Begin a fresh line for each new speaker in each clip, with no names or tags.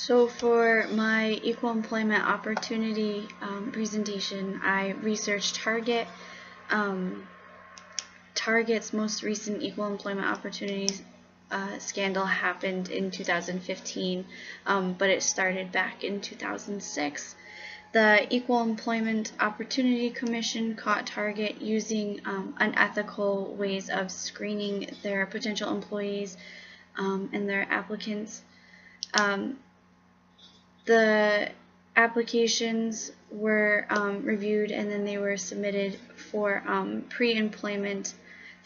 So for my equal employment opportunity presentation, I researched Target. Target's most recent equal employment opportunities scandal happened in 2015, but it started back in 2006. The Equal Employment Opportunity Commission caught Target using unethical ways of screening their potential employees and their applicants. The applications were reviewed, and then they were submitted for pre-employment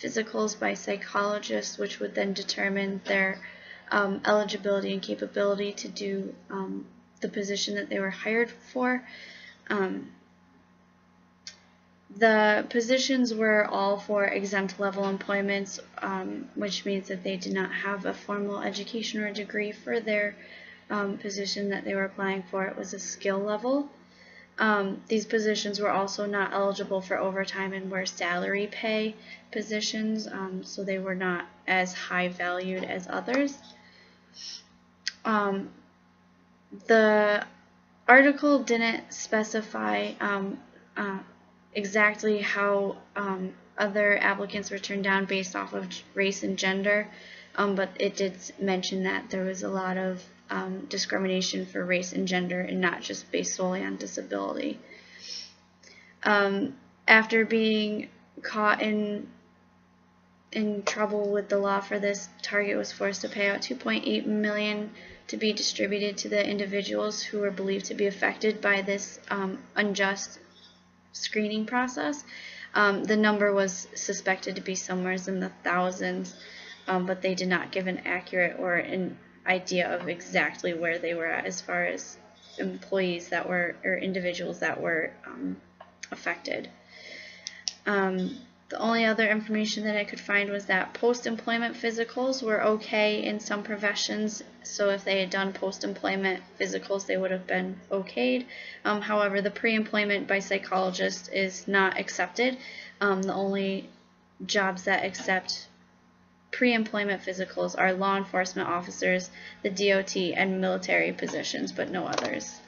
physicals by psychologists, which would then determine their eligibility and capability to do the position that they were hired for. The positions were all for exempt level employments, which means that they did not have a formal education or degree for their position that they were applying for. It was a skill level. These positions were also not eligible for overtime and were salary pay positions, so they were not as high valued as others. The article didn't specify exactly how other applicants were turned down based off of race and gender, but it did mention that there was a lot of discrimination for race and gender, and not just based solely on disability. After being caught in trouble with the law for this, Target was forced to pay out $2.8 million to be distributed to the individuals who were believed to be affected by this unjust screening process. The number was suspected to be somewhere in the thousands, but they did not give an accurate or an idea of exactly where they were at as far as employees that were, or individuals that were affected. The only other information that I could find was that post-employment physicals were okay in some professions, so if they had done post-employment physicals, they would have been okayed. However, the pre-employment by psychologists is not accepted. The only jobs that accept pre-employment physicals are law enforcement officers, the DOT, and military positions, but no others.